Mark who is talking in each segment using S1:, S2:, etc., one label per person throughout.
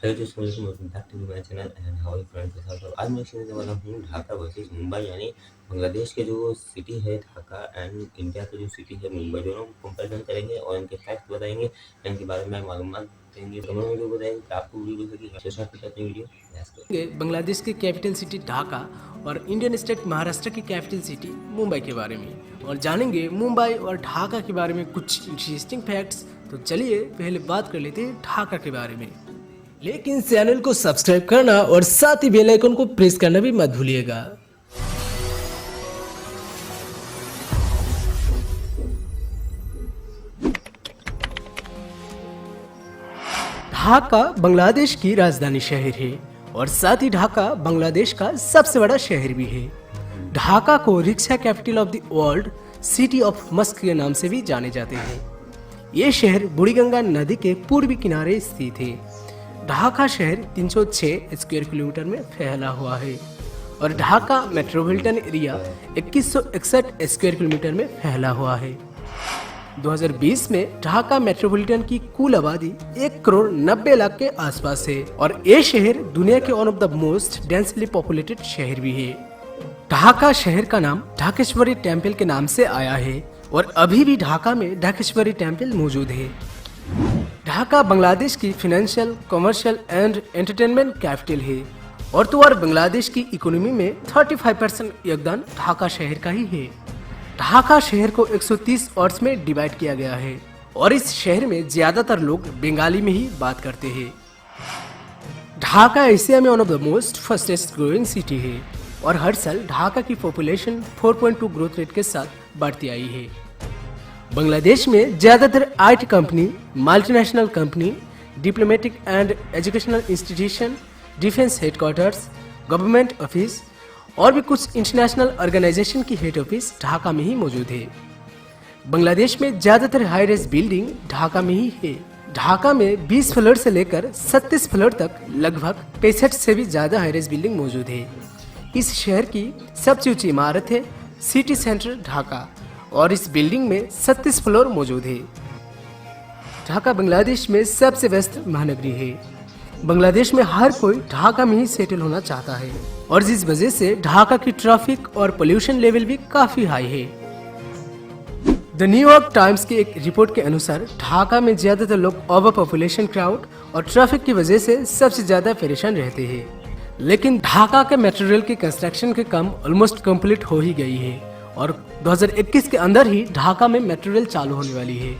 S1: Hello दोस्तों, welcome back to my channel and how you friends के साथ। आज मैं सुनने वाला हूँ ढाका वर्सेस मुंबई, यानी बांग्लादेश के जो सिटी है ढाका एंड इंडिया के जो सिटी है मुंबई, दोनों को कंपैरिजन करेंगे और इनके फैक्ट्स बताएंगे, इनके बारे में मालूमात देंगे। तो मैं जो बताएंगे कि आपको वीडियो कैसे स्टार्ट करते हैं वीडियो।
S2: बांग्लादेश की कैपिटल सिटी ढाका और इंडियन स्टेट महाराष्ट्र की कैपिटल सिटी मुंबई के बारे में, और जानेंगे मुंबई और ढाका के बारे में कुछ इंटरेस्टिंग फैक्ट्स। तो चलिए पहले बात कर लेते हैं ढाका के बारे में, लेकिन चैनल को सब्सक्राइब करना और साथ ही बेल आइकन को प्रेस करना भी मत भूलिएगा। ढाका बांग्लादेश की राजधानी शहर है और साथ ही ढाका बांग्लादेश का सबसे बड़ा शहर भी है। ढाका को rickshaw capital of the world, city of Musk के नाम से भी जाने जाते हैं। ये शहर बुड़ीगंगा नदी के पूर्वी किनारे स्थित है। ढाका शहर 306 स्क्वायर किलोमीटर में फैला हुआ है और Dhaka metropolitan area 2161 square kilometre में फैला हुआ है। 2020 में ढाका मेट्रोपॉलिटन की कुल आबादी 1,90,00,000 के आसपास है और ये शहर दुनिया के one of the most densely populated शहर भी है। ढाका शहर का नाम ढाकेश्वरी टेम्पल के नाम से आया है और अभी भी ढाका में ढाकेश्वरी टेम्पल मौजूद है। ढाका बांग्लादेश की financial, commercial and entertainment capital है और तो और बांग्लादेश की इकोनॉमी में 35% योगदान ढाका शहर का ही है। ढाका शहर को 130 वार्ड्स में डिवाइड किया गया है और इस शहर में ज्यादातर लोग बंगाली में ही बात करते हैं। ढाका एशिया में one of the most fastest growing city है और हर साल ढाका की पॉपुलेशन 4.2 ग्रोथ रेट के साथ बढ़ती आई है। बांग्लादेश में ज्यादातर IT company, multinational company, diplomatic and educational institution, defence headquarters, government office और भी कुछ इंटरनेशनल ऑर्गेनाइजेशन की हेड ऑफिस ढाका में ही मौजूद है। बांग्लादेश में ज्यादातर हाई रेज बिल्डिंग ढाका में ही है। ढाका में 20 फ्लोर से लेकर 37 फ्लोर तक लगभग 65 से भी ज्यादा हाई रेज बिल्डिंग मौजूद है। इस शहर की सबसे ऊंची इमारत है सिटी सेंटर ढाका और इस बिल्डिंग में 37 फ्लोर मौजूद है। ढाका बांग्लादेश में सबसे व्यस्त महानगरी है। बांग्लादेश में हर कोई ढाका में ही सेटल होना चाहता है और जिस वजह से ढाका की ट्रैफिक और पोल्यूशन लेवल भी काफी हाई है। द न्यूयॉर्क टाइम्स की एक रिपोर्ट के अनुसार ढाका में ज्यादातर लोग ओवर पॉपुलेशन, क्राउड और ट्रैफिक की वजह से सबसे ज्यादा परेशान रहते हैं। लेकिन ढाका के मेट्रो रेल की कंस्ट्रक्शन के काम ऑलमोस्ट कंप्लीट हो ही गई है और 2021 के अंदर ही ढाका में मेट्रो रेल चालू होने वाली है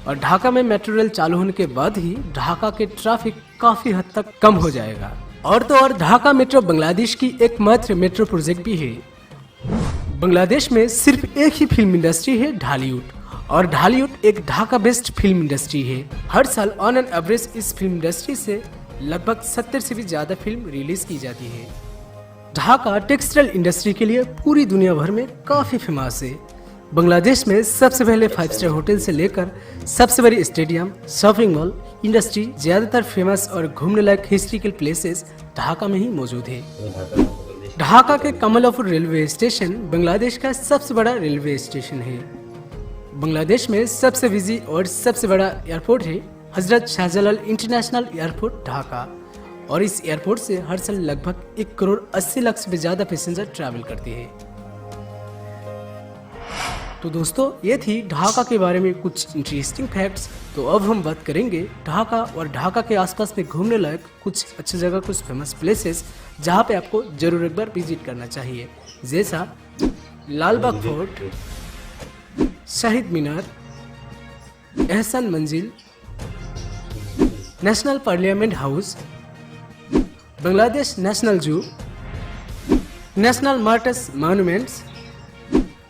S2: और ढाका में मेट्रो रेल चालू होने के बाद ही ढाका के ट्रैफिक काफी हद तक कम हो जाएगा। और तो और ढाका मेट्रो बांग्लादेश की एकमात्र मेट्रो प्रोजेक्ट भी है। बांग्लादेश में सिर्फ एक ही फिल्म इंडस्ट्री है, ढालीवुड, और ढालीवुड एक ढाका बेस्ड फिल्म इंडस्ट्री है। हर साल ऑन एन एवरेज इस फिल्म इंडस्ट्री से लगभग 70 से भी ज्यादा फिल्म रिलीज की जाती है। ढाका टेक्सटाइल इंडस्ट्री के लिए पूरी दुनिया भर में काफी फेमस है। बांग्लादेश में सबसे पहले 5 स्टार होटल से लेकर सबसे बड़ी स्टेडियम, शॉपिंग मॉल, इंडस्ट्री, ज्यादातर फेमस और घूमने लायक हिस्ट्रिकल प्लेसेस ढाका में ही मौजूद है। ढाका के कमलापुर रेलवे स्टेशन बांग्लादेश का सबसे बड़ा रेलवे स्टेशन है। बांग्लादेश में सबसे बिजी और सबसे बड़ा एयरपोर्ट है हजरत शाहजलाल इंटरनेशनल एयरपोर्ट ढाका और इस एयरपोर्ट से हर साल लगभग 1,80,00,000 से भी ज्यादा पैसेंजर ट्रैवल करते हैं। तो दोस्तों, ये थी ढाका के बारे में कुछ इंटरेस्टिंग फैक्ट्स। तो अब हम बात करेंगे ढाका और ढाका के आसपास में घूमने लायक कुछ अच्छी जगह, कुछ फेमस प्लेसेस जहाँ पे आपको जरूर एक बार विजिट करना चाहिए, जैसा लाल बाग फोर्ट, शहीद Minar, Ahsan Manzil, national parliament house, Bangladesh national zoo, national martyrs monuments,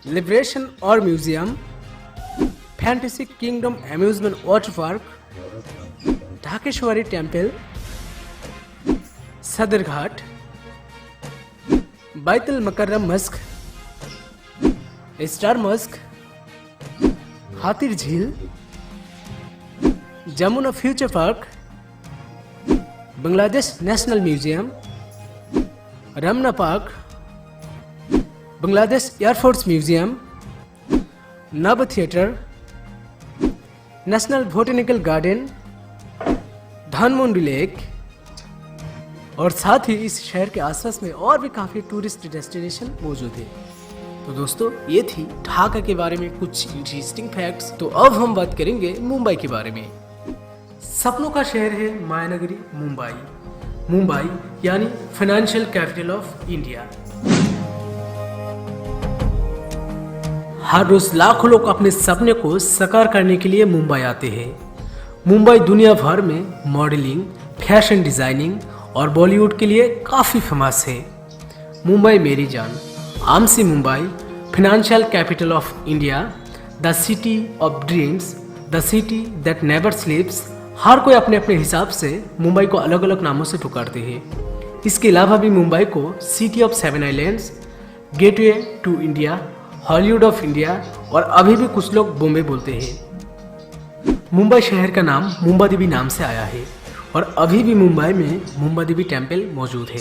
S2: liberation और museum, fantasy kingdom amusement water park, Dhakeshwari temple, Sadar Ghat, Baitul Mukarram mosque, star mosque, Hatir Jheel, Jamuna future park, Bangladesh national museum, Ramna park, Bangladesh air force museum, Nabh theatre, national botanical garden, Dhanmondi lake, और साथ ही इस शहर के आसपास में और भी काफ़ी टूरिस्ट डेस्टिनेशन मौजूद है। तो दोस्तों, ये थी ढाका के बारे में कुछ इंटरेस्टिंग फैक्ट्स। तो अब हम बात करेंगे मुंबई के बारे में। सपनों का शहर है मायानगरी मुंबई। मुंबई यानी फाइनेंशियल कैपिटल ऑफ इंडिया। हर रोज लाखों लोग अपने सपने को साकार करने के लिए मुंबई आते हैं। मुंबई दुनिया भर में मॉडलिंग, फैशन डिजाइनिंग और बॉलीवुड के लिए काफ़ी फेमस है। मुंबई मेरी जान, आमसी Mumbai, financial capital of India, the city of dreams, the city that never sleeps. हर कोई अपने अपने हिसाब से मुंबई को अलग अलग नामों से पुकारते हैं। इसके अलावा भी मुंबई को city of 7 islands, gateway to India, Hollywood of India और अभी भी कुछ लोग बॉम्बे बोलते हैं। मुंबई शहर का नाम मुंबा देवी नाम से आया है और अभी भी मुंबई में मुंबा देवी टेम्पल मौजूद है।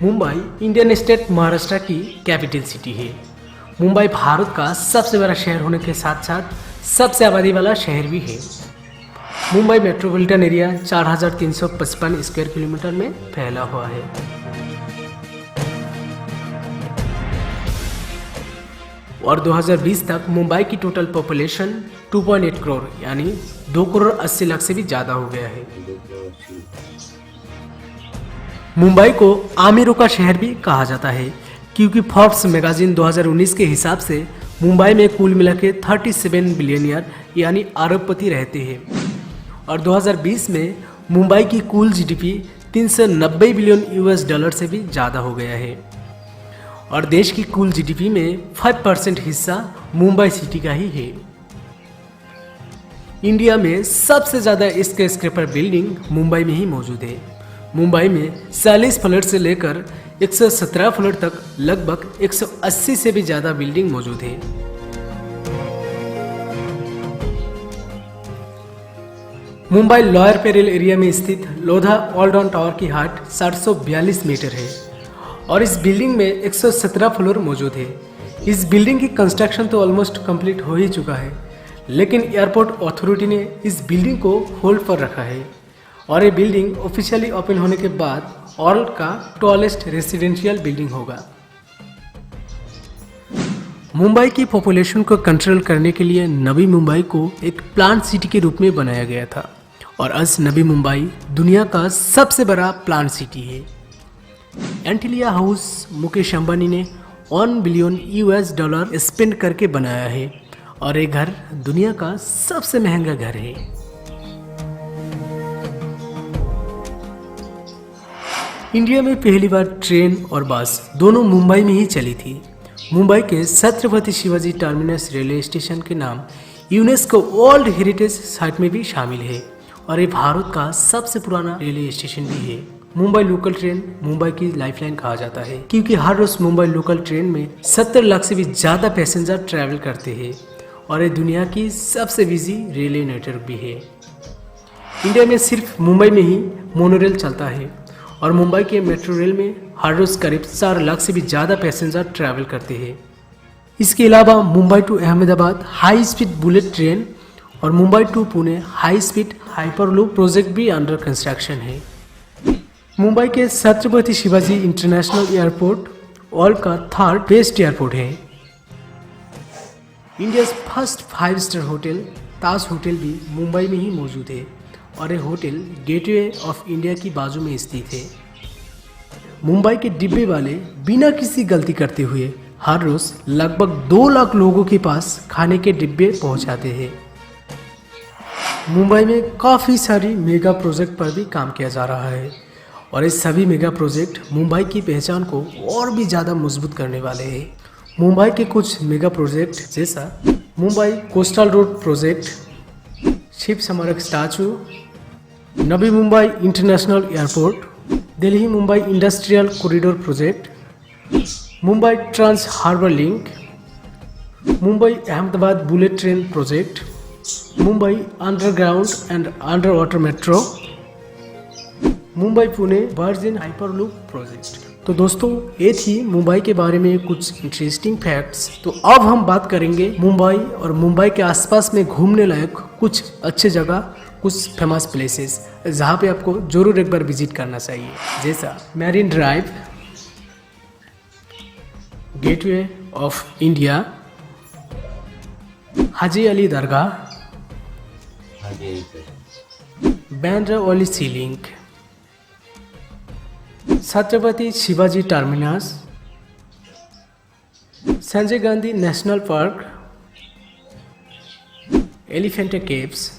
S2: मुंबई इंडियन स्टेट महाराष्ट्र की कैपिटल सिटी है। मुंबई भारत का सबसे बड़ा शहर होने के साथ साथ सबसे आबादी वाला शहर भी है। Mumbai metropolitan area 4355 square kilometre में फैला हुआ है। और 2020 तक मुंबई की टोटल पॉपुलेशन 2.8 करोड़ यानी 2 करोड़ 80 लाख से भी ज़्यादा हो गया है। मुंबई को आमिरों का शहर भी कहा जाता है क्योंकि फोर्ब्स मैगजीन 2019 के हिसाब से मुंबई में कुल मिला के 37 बिलियनियर यानी अरबपति रहते हैं। और 2020 में मुंबई की कुल जीडीपी 390 बिलियन यूएस डॉलर से भी ज़्यादा हो गया है। और देश की कुल जीडीपी में 5% हिस्सा मुंबई सिटी का ही है। इंडिया में सबसे ज़्यादा स्काईस्क्रेपर बिल्डिंग मुंबई में ही मौजूद है। मुंबई में 40 फ्लोर से लेकर 117 फ्लोर तक लगभग 180 से भी ज़्यादा बिल्डिंग मौजूद है। मुंबई लोअर पेरेल एरिया में स्थित लोधा ओल्ड टावर की हाइट 742 मीटर है और इस बिल्डिंग में 117 फ्लोर मौजूद है। इस बिल्डिंग की कंस्ट्रक्शन तो ऑलमोस्ट कंप्लीट हो ही चुका है, लेकिन एयरपोर्ट अथॉरिटी ने इस बिल्डिंग को होल्ड पर रखा है और ये बिल्डिंग ऑफिशियली ओपन होने के बाद वर्ल्ड का टॉलेस्ट रेसिडेंशियल बिल्डिंग होगा। मुंबई की पॉपुलेशन को कंट्रोल करने के लिए नवी मुंबई को एक प्लांट सिटी के रूप में बनाया गया था और आज नवी मुंबई दुनिया का सबसे बड़ा प्लांट सिटी है। एंटिलिया हाउस मुकेश अंबानी ने 1 बिलियन यूएस डॉलर स्पेंड करके बनाया है और ये घर दुनिया का सबसे महंगा घर है। इंडिया में पहली बार ट्रेन और बस दोनों मुंबई में ही चली थी। मुंबई के Chhatrapati Shivaji terminus railway station के नाम यूनेस्को वर्ल्ड हेरिटेज साइट में भी शामिल है और ये भारत का सबसे पुराना रेलवे स्टेशन भी है। मुंबई लोकल ट्रेन मुंबई की लाइफलाइन कहा जाता है क्योंकि हर रोज मुंबई लोकल ट्रेन में 70 लाख से भी ज़्यादा पैसेंजर ट्रैवल करते हैं और ये दुनिया की सबसे बिजी रेलवे नेटवर्क भी है। इंडिया में सिर्फ मुंबई में ही मोनोरेल चलता है और मुंबई के मेट्रो रेल में हर रोज करीब 4 लाख से भी ज़्यादा पैसेंजर ट्रैवल करते हैं। इसके अलावा Mumbai to Ahmedabad high speed bullet train और Mumbai to Pune high speed hyperloop project भी अंडर कंस्ट्रक्शन है। मुंबई के Chhatrapati Shivaji international airport world का 3rd बेस्ट एयरपोर्ट है। India first 5 star hotel Taj hotel भी मुंबई में ही मौजूद है और ये होटल गेटवे ऑफ इंडिया की बाजू में स्थित है। मुंबई के डिब्बे वाले बिना किसी गलती करते हुए हर रोज लगभग 2 लाख लोगों के पास खाने के डिब्बे पहुंचाते हैं। मुंबई में काफ़ी सारी मेगा प्रोजेक्ट पर भी काम किया जा रहा है और ये सभी मेगा प्रोजेक्ट मुंबई की पहचान को और भी ज़्यादा मजबूत करने वाले हैं। मुंबई के कुछ मेगा प्रोजेक्ट जैसा Mumbai coastal road project, Shiv Smarak statue, Navi Mumbai international airport, Delhi Mumbai industrial corridor project, Mumbai trans harbour link, Mumbai Ahmedabad bullet train project, Mumbai underground and underwater metro, Mumbai Pune Virgin hyperloop project. तो दोस्तों, ये थी मुंबई के बारे में कुछ इंटरेस्टिंग फैक्ट्स। तो अब हम बात करेंगे मुंबई और मुंबई के आसपास में घूमने लायक कुछ अच्छे जगह कुछ फेमस प्लेसेस जहाँ पे आपको ज़रूर एक बार विजिट करना चाहिए, जैसा Marine Drive, Gateway of India, Haji Ali Dargah,
S1: हाँ जी
S2: बैंड्रा वाली sea link, Chhatrapati Shivaji terminus, Sanjay Gandhi national park, Elephanta caves,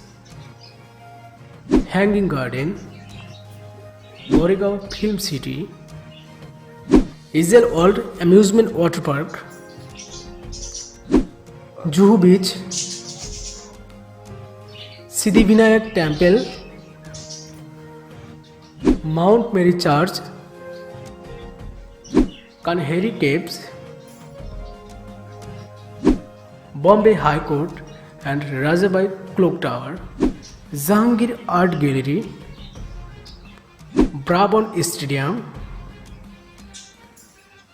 S2: hanging garden, Goregaon film city, Essel world amusement water park, Juhu beach, Siddhivinayak temple, Mount Mary church, Kanheri caves, Bombay High Court and Rajabai clock tower, Jehangir art gallery, Brabourne stadium,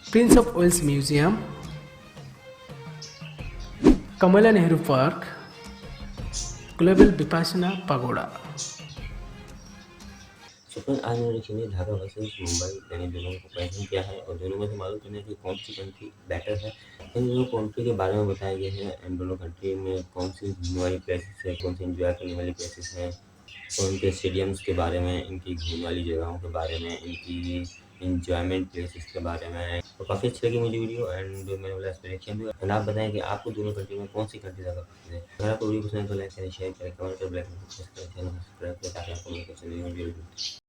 S2: Prince of Wales museum, Kamala Nehru park, global Vipassana pagoda.
S1: So friend, आज मैंने देखिए Dhaka versus Mumbai यानी दोनों को comparison किया है और दोनों में से मालूम करने की कौन सी कंट्री बेटर है। इन दोनों कंट्री के बारे में बताया गया है एंड दोनों कंट्री में कौन सी घूमने वाली प्लेसेस है, कौन सी एंजॉय करने वाली प्लेसेस हैं और उनके स्टेडियम्स के बारे में, इनकी घूमने वाली जगहों के बारे में, इनकी इंजॉयमेंट प्लेसेस के बारे में। तो काफ़ी अच्छी लगी मुझे वीडियो एंड मैंने बोला एक्सप्लेनेशन भी। एंड आप बताएं कि आपको दोनों कंट्री में कौन सी कंट्री ज़्यादा पसंद है। अगर आपको वीडियो पसंद है तो लाइक करें, शेयर करें, कमेंट करें, सब्सक्राइब करें, चैनल को सब्सक्राइब करें ताकि आपको नोटिफिकेशन मिले।